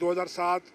2007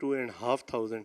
2,500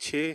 6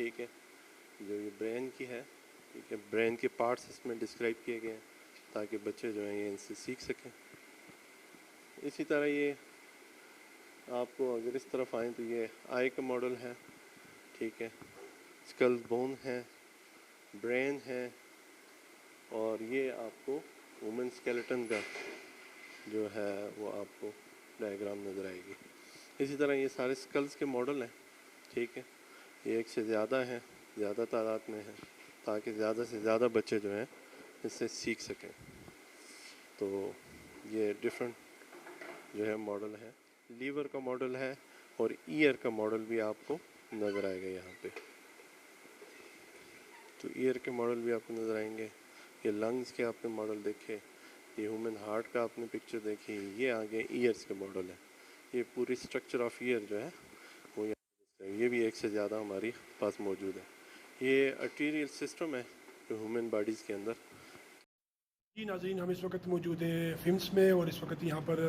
ٹھیک ہے. جو یہ برین کی ہے, ٹھیک ہے, برین کے پارٹس اس میں ڈسکرائب کیے گئے ہیں تاکہ بچے جو ہیں یہ ان سے سیکھ سکیں. اسی طرح یہ آپ کو اگر اس طرف آئیں تو یہ آئی کا ماڈل ہے, ٹھیک ہے, اسکل بون ہے, برین ہے, اور یہ آپ کو وومن اسکیلیٹن کا جو ہے وہ آپ کو ڈائیگرام نظر آئے گی. اسی طرح یہ سارے اسکلز کے ماڈل ہیں, ٹھیک ہے, یہ ایک سے زیادہ ہیں, زیادہ تعداد میں ہیں تاکہ زیادہ سے زیادہ بچے جو ہیں اس سے سیکھ سکیں. تو یہ ڈفرینٹ جو ہے ماڈل ہے. لیور کا ماڈل ہے اور ایئر کا ماڈل بھی آپ کو نظر آئے گا یہاں پہ. تو ایئر کے ماڈل بھی آپ کو نظر آئیں گے. یہ لنگز کے آپ نے ماڈل دیکھے, یہ ہیومن ہارٹ کا آپ نے پکچر دیکھی, یہ آگے ایئرس کے ماڈل ہے. یہ پوری اسٹرکچر آف ایئر جو ہے وہ یہ بھی ایک سے زیادہ ہماری پاس موجود ہے. یہ arterial سسٹم ہے جو ہیومن باڈیز کے اندر. جی ناظرین, ہم اس وقت موجود ہیں فمس میں, اور اس وقت یہاں پر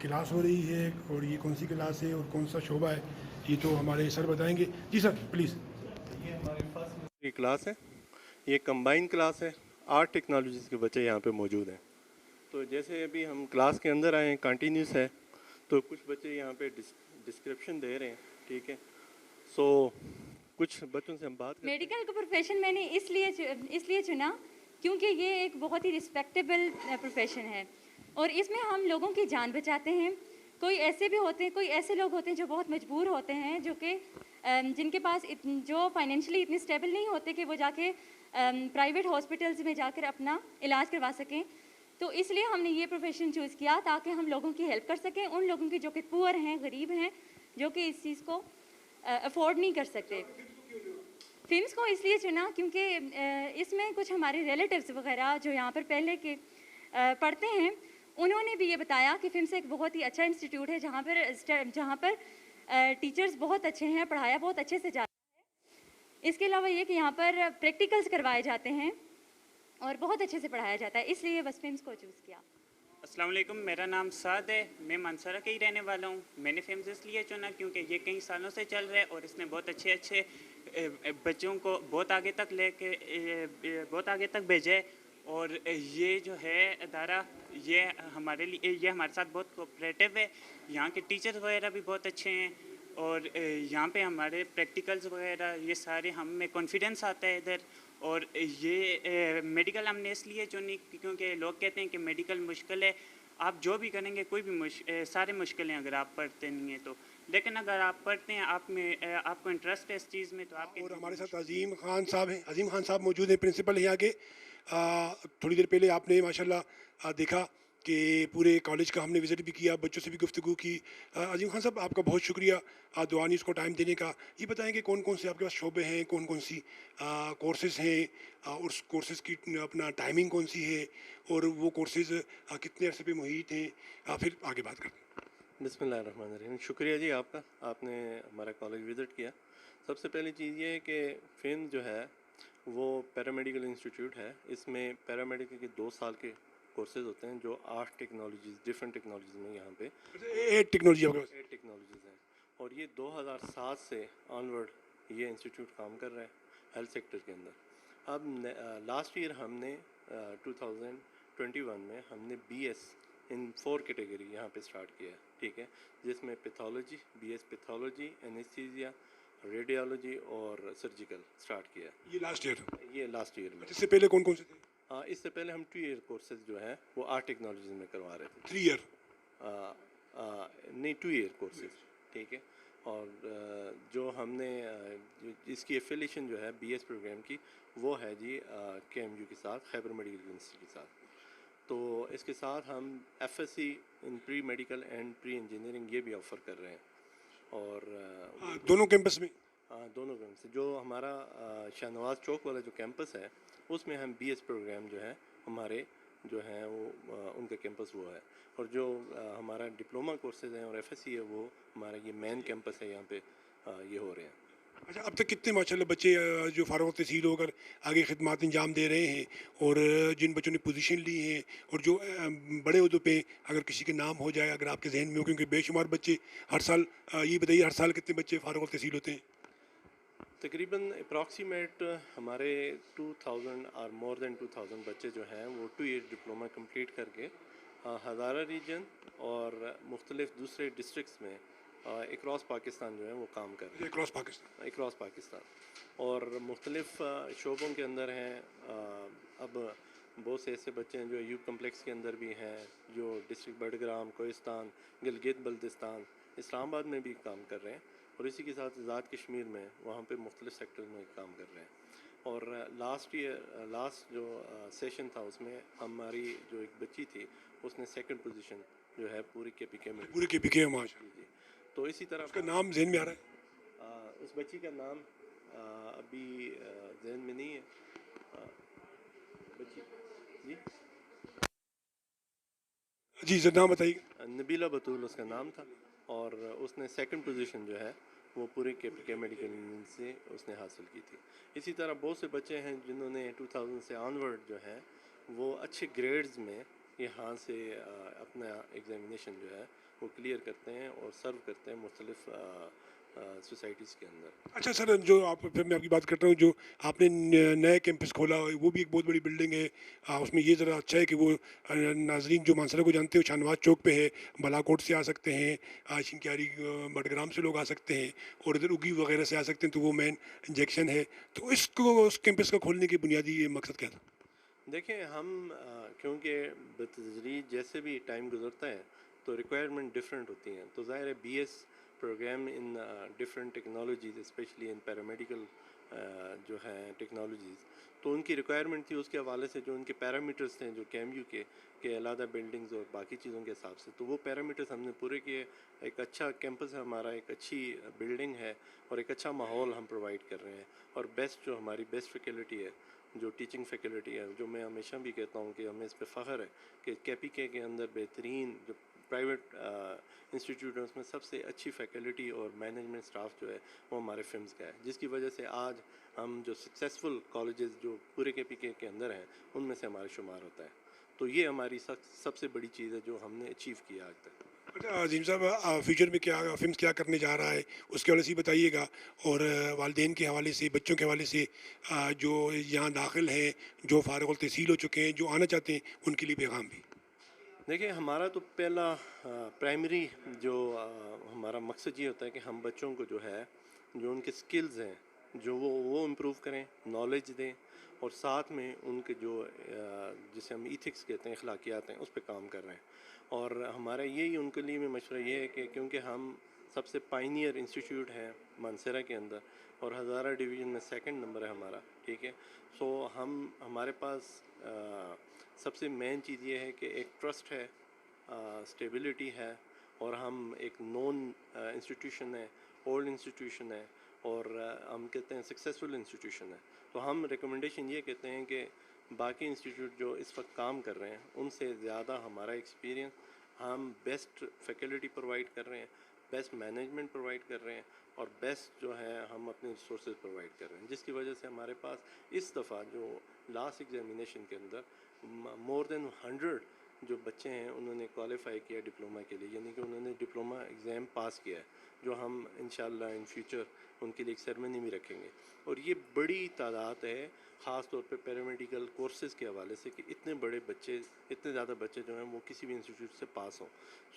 کلاس ہو رہی ہے, اور یہ کون سی کلاس ہے اور کون سا شعبہ ہے یہ تو ہمارے سر بتائیں گے. جی سر پلیز. یہ ہماری فرسٹ کی کلاس ہے, یہ کمبائن کلاس ہے. 8 ٹیکنالوجیز کے بچے یہاں پہ موجود ہیں. تو جیسے ابھی ہم کلاس کے اندر آئے ہیں, کنٹینیوس ہے, تو کچھ بچے یہاں پہ ڈسکرپشن دے رہے ہیں, ٹھیک ہے. سو کچھ بچوں سے ہم بات کرتے ہیں. میڈیکل کا پروفیشن میں نے اس لیے چنا کیونکہ یہ ایک بہت ہی رسپیکٹیبل پروفیشن ہے, اور اس میں ہم لوگوں کی جان بچاتے ہیں. کوئی ایسے بھی ہوتے ہیں, کوئی ایسے لوگ ہوتے ہیں جو بہت مجبور ہوتے ہیں, جو کہ جن کے پاس جو فائنینشلی اتنے اسٹیبل نہیں ہوتے کہ وہ جا کے پرائیویٹ ہاسپٹلز میں جا کر اپنا علاج کروا سکیں. تو اس لیے ہم نے یہ پروفیشن چوز کیا تاکہ ہم لوگوں کی ہیلپ کر سکیں, ان لوگوں کی جو کہ پور ہیں, غریب ہیں, جو کہ اس چیز کو افورڈ نہیں کر سکتے. فمس کو اس لیے چنا کیونکہ اس میں کچھ ہمارے ریلیٹیوز وغیرہ جو یہاں پر پہلے کے پڑھتے ہیں, انہوں نے بھی یہ بتایا کہ فمس ایک بہت ہی اچھا انسٹیٹیوٹ ہے جہاں پر ٹیچرز بہت اچھے ہیں, پڑھایا بہت اچھے سے جاتا ہے. اس کے علاوہ یہ کہ یہاں پر پریکٹیکلز کروائے جاتے ہیں اور بہت اچھے سے پڑھایا جاتا ہے, اس لیے بس فمس کو چوز کیا. السلام علیکم, میرا نام سعد ہے, میں مانسارا کا ہی رہنے والا ہوں. میں نے فمس اس لیے چنا کیونکہ یہ کئی سالوں سے چل رہا ہے اور اس نے بہت اچھے بچوں کو بہت آگے تک بھیجے. اور یہ جو ہے ادارہ یہ ہمارے ساتھ بہت کوپریٹو ہے. یہاں کے ٹیچرز وغیرہ بھی بہت اچھے ہیں, اور یہاں پہ ہمارے پریکٹیکلز وغیرہ یہ سارے ہم میں کانفیڈنس آتا ہے ادھر. اور یہ میڈیکل ہم نے اس لیے چنی کیونکہ لوگ کہتے ہیں کہ میڈیکل مشکل ہے, آپ جو بھی کریں گے کوئی بھی سارے مشکل ہیں اگر آپ پڑھتے نہیں ہیں تو, لیکن اگر آپ پڑھتے ہیں, آپ کو انٹرسٹ ہے اس چیز میں تو آپ کے. اور ہمارے ساتھ عظیم خان صاحب ہیں, عظیم خان صاحب موجود ہیں, پرنسپل ہیں یہاں کے. تھوڑی دیر پہلے آپ نے ماشاءاللہ دیکھا کہ پورے کالج کا ہم نے وزٹ بھی کیا, بچوں سے بھی گفتگو کی. عظیم خان صاحب آپ کا بہت شکریہ دعا نیوز کو ٹائم دینے کا. یہ بتائیں کہ کون کون سے آپ کے پاس شعبے ہیں, کون کون سی کورسز ہیں, اور اس کورسز کی اپنا ٹائمنگ کون سی ہے, اور وہ کورسز کتنے عرصے پہ محیط ہیں, پھر آگے بات کرتے ہیں. بسم اللہ الرحمن الرحیم. شکریہ جی آپ کا, آپ نے ہمارا کالج وزٹ کیا. سب سے پہلی چیز یہ ہے کہ فمس جو ہے وہ پیرامیڈیکل انسٹیٹیوٹ ہے. اس میں پیرامیڈیکل کے 2 سال کے کورسز ہوتے ہیں جو 8 ٹیکنالوجیز ڈفرینٹ ٹیکنالوجیز میں یہاں پہ 8 ٹیکنالوجی 8 ٹیکنالوجیز ہیں. اور یہ 2007 سے آنورڈ یہ انسٹیٹیوٹ کام کر رہا ہے ہیلتھ سیکٹر کے اندر. اب لاسٹ ایئر ہم نے 2021 میں ہم نے بی ایس ان 4 کیٹیگری یہاں پہ اسٹارٹ کیا ہے, ٹھیک ہے, جس میں pathology, B S pathology, anaesthesia, radiology اور سرجیکل اسٹارٹ کیا ہے. یہ لاسٹ ایئر, یہ لاسٹ ایئر میں. اس سے پہلے کون کون سے تھے؟ اس سے پہلے ہم 2 ایئر کورسز جو ہیں وہ 8 ٹیکنالوجیز میں کروا رہے تھے. 3 ایئر نہیں 2 ایئر کورسز, ٹھیک ہے. اور جو ہم نے اس کی ایفیلیشن جو ہے بی ایس پروگرام کی وہ ہے جی کے ایم یو کے ساتھ, خیبر میڈیکل یونیورسٹی کے ساتھ. تو اس کے ساتھ ہم F S C in pre medical and pre engineering یہ بھی آفر کر رہے ہیں. اور دونوں کیمپس میں, دونوں کیمپس. جو ہمارا شاہ نواز چوک والا جو کیمپس ہے اس میں ہم بی ایس پروگرام جو ہے ہمارے جو ہیں وہ ان کا کیمپس وہ ہے. اور جو ہمارا ڈپلومہ کورسز ہیں اور ایف ایس سی ہے وہ ہمارا یہ مین کیمپس ہے, یہاں پہ یہ ہو رہے ہیں. اچھا اب تک کتنے ماشاءاللہ بچے جو فارغ التحصیل ہو کر آگے خدمات انجام دے رہے ہیں, اور جن بچوں نے پوزیشن لی ہیں, اور جو بڑے عہدوں پہ اگر کسی کے نام ہو جائے اگر آپ کے ذہن میں ہو, کیونکہ بے شمار بچے ہر سال, یہ بتائیے ہر سال کتنے بچے فارغ التحصیل ہوتے ہیں؟ تقریباً اپروکسیمیٹ ہمارے 2000 اور مور دین 2000 بچے جو ہیں وہ 2 ایئر ڈپلوما کمپلیٹ کر کے ہزارہ ریجن اور مختلف دوسرے ڈسٹرکٹس میں اکراس پاکستان جو ہے وہ کام کر رہے ہیں. کراس پاکستان. اکراس پاکستان اور مختلف شعبوں کے اندر ہیں. اب بہت سے ایسے بچے ہیں جو ایوب کمپلیکس کے اندر بھی ہیں، جو ڈسٹرکٹ بڈگرام، کوہستان، گلگت بلتستان، اسلام آباد میں بھی کام کر رہے ہیں، اور اسی کے ساتھ آزاد کشمیر میں وہاں پہ مختلف سیکٹر میں کام کر رہے ہیں. اور لاسٹ جو سیشن تھا اس میں ہماری جو ایک بچی تھی اس نے 2nd پوزیشن جو ہے پوری KPK میں. پوری KPK میں ماشاء اللہ. جی. تو اسی طرح اس کا نام ذہن میں آ رہا ہے؟ اس بچی کا نام ابھی ذہن میں نہیں ہے. بچی جی سر نام بتائیے. نبیلہ بطول اس کا نام تھا، اور اس نے 2nd پوزیشن جو ہے وہ پورے KPK میڈیکل یونین سے اس نے حاصل کی تھی. اسی طرح بہت سے بچے ہیں جنہوں نے 2000 سے آنورڈ جو ہے وہ اچھے گریڈز میں یہاں سے اپنا ایگزامینیشن جو ہے وہ کلیئر کرتے ہیں اور سرو کرتے ہیں مختلف سوسائٹیز کے اندر. اچھا سر، جو آپ پھر میں آپ کی بات کرتا ہوں، جو آپ نے نئے کیمپس کھولا وہ بھی ایک بہت بڑی بلڈنگ ہے. اس میں یہ ذرا اچھا ہے کہ وہ ناظرین جو مانسرا کو جانتے ہیں شاہنواز چوک پہ ہے، بالاکوٹ سے آ سکتے ہیں، شنکیاری بڈگرام سے لوگ آ سکتے ہیں، اور ادھر اگی وغیرہ سے آ سکتے ہیں، تو وہ مین انجیکشن ہے. تو اس کیمپس کا کھولنے کی بنیادی مقصد کیا تھا؟ دیکھیں ہم کیونکہ بتدریج جیسے بھی ٹائم گزرتا ہے تو ریکوائرمنٹ ڈفرینٹ ہوتی ہیں. تو ظاہر ہے BS programme in different technologies especially in paramedical جو ہیں ٹیکنالوجیز، تو ان کی ریکوائرمنٹ تھی اس کے حوالے سے. جو ان کے پیرامیٹرز تھے جو KMU کے علیحدہ بلڈنگز اور باقی چیزوں کے حساب سے، تو وہ پیرامیٹرز ہم نے پورے کیے. ایک اچھا کیمپس ہے ہمارا، ایک اچھی بلڈنگ ہے، اور ایک اچھا ماحول ہم پرووائڈ کر رہے ہیں. اور بیسٹ جو ہماری بیسٹ فیکلٹی ہے، جو ٹیچنگ فیکلٹی ہے، جو میں ہمیشہ بھی کہتا ہوں کہ ہمیں اس پہ فخر ہے کہ KPK کے اندر بہترین جو پرائیویٹ انسٹیٹیوٹ ہے اس میں سب سے اچھی فیکلٹی اور مینجمنٹ سٹاف جو ہے وہ ہمارے فمز کا ہے، جس کی وجہ سے آج ہم جو سکسیزفل کالجز جو پورے KPK کے اندر ہیں ان میں سے ہمارا شمار ہوتا ہے. تو یہ ہماری سب سے بڑی چیز ہے جو ہم نے اچیو کیا آج تک. اچھا عظیم صاحب، فیوچر میں کیا فلمس کیا کرنے جا رہا ہے اس کے حوالے سے بتائیے گا، اور والدین کے حوالے سے، بچوں کے حوالے سے، جو یہاں داخل ہیں، جو فارغ التحصیل ہو چکے ہیں، جو آنا چاہتے ہیں، ان کے لیے پیغام بھی. دیکھیں ہمارا تو پہلا پرائمری جو ہمارا مقصد یہ ہوتا ہے کہ ہم بچوں کو جو ہے جو ان کے سکلز ہیں جو وہ امپروو کریں، نالج دیں، اور ساتھ میں ان کے جو جسے ہم ایتھکس کہتے ہیں، اخلاقیات ہیں، اس پہ کام کر رہے ہیں. اور ہمارا یہی ان کے لیے میں مشورہ یہ ہے کہ کیونکہ ہم سب سے پائنیئر انسٹیٹیوٹ ہیں مانسیرا کے اندر، اور ہزارہ ڈویژن میں 2nd نمبر ہے ہمارا، ٹھیک ہے. سو ہمارے پاس سب سے مین چیز یہ ہے کہ ایک ٹرسٹ ہے، اسٹیبلٹی ہے، اور ہم ایک نون انسٹیٹیوشن ہے، اولڈ انسٹیٹیوشن ہے، اور ہم کہتے ہیں سکسیزفل انسٹیٹیوشن ہے. تو ہم ریکمنڈیشن یہ کہتے ہیں کہ باقی انسٹیٹیوٹ جو اس وقت کام کر رہے ہیں ان سے زیادہ ہمارا ایکسپیرینس، ہم بیسٹ فیکلٹی پرووائڈ کر رہے ہیں، بیسٹ مینجمنٹ پرووائڈ کر رہے ہیں، اور بیسٹ جو ہے ہم اپنے ریسورسز پرووائڈ کر رہے ہیں، جس کی وجہ سے ہمارے پاس اس دفعہ جو لاسٹ ایگزامینیشن کے اندر مور دین 100 جو بچے ہیں انہوں نے کوالیفائی کیا ڈپلوما کے لیے، یعنی کہ انہوں نے ڈپلوما ایگزام پاس کیا ہے، جو ہم انشاءاللہ ان فیوچر ان کے لیے ایک سیرمنی بھی رکھیں گے. اور یہ بڑی تعداد ہے خاص طور پہ پیرامیڈیکل کورسز کے حوالے سے کہ اتنے بڑے بچے، اتنے زیادہ بچے جو ہیں وہ کسی بھی انسٹیٹیوٹ سے پاس ہوں.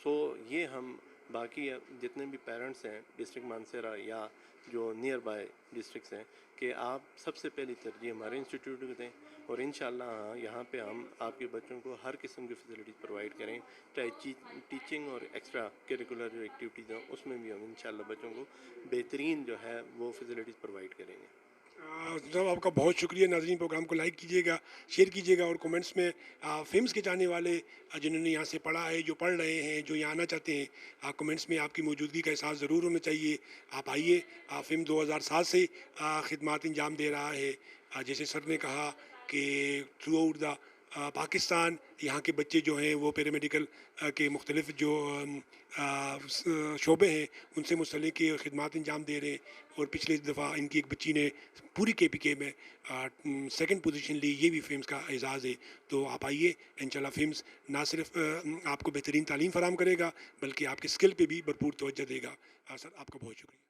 سو یہ ہم باقی جتنے بھی پیرنٹس ہیں ڈسٹرکٹ مانسیرا یا جو نیئر بائی ڈسٹرکٹس ہیں کہ آپ سب سے پہلی ترجیح ہمارے انسٹیٹیوٹ کو دیں، اور انشاءاللہ یہاں پہ ہم آپ کے بچوں کو ہر قسم کی فیسلٹیز پرووائڈ کریں، چاہے ٹیچنگ اور ایکسٹرا کریکولر جو ایکٹیویٹیز ہیں اس میں بھی ہم انشاءاللہ بچوں کو بہترین جو ہے وہ فیسلٹیز پرووائڈ کریں گے. صاحب آپ کا بہت شکریہ. ناظرین پروگرام کو لائک کیجیے گا، شیئر کیجیے گا، اور کومنٹس میں فلمس کے جانے والے جنہوں نے یہاں سے پڑھا ہے، جو پڑھ رہے ہیں، جو یہاں آنا چاہتے ہیں، کومنٹس میں آپ کی موجودگی کا احساس ضرور ہونا چاہیے. آپ آئیے. فلم 2007 سے خدمات انجام دے رہا ہے. جیسے سر نے کہا کہ تھرو آؤٹ دا پاکستان یہاں کے بچے جو ہیں وہ پیرامیڈیکل کے مختلف جو شعبے ہیں ان سے منسلک خدمات انجام دے رہے ہیں. اور پچھلے دفعہ ان کی ایک بچی نے پوری KPK میں 2nd پوزیشن لی. یہ بھی فلمس کا اعزاز ہے. تو آپ آئیے. انشاءاللہ فلمس نہ صرف آپ کو بہترین تعلیم فراہم کرے گا بلکہ آپ کے اسکل پہ بھی بھرپور توجہ دے گا. سر آپ کا بہت شکریہ.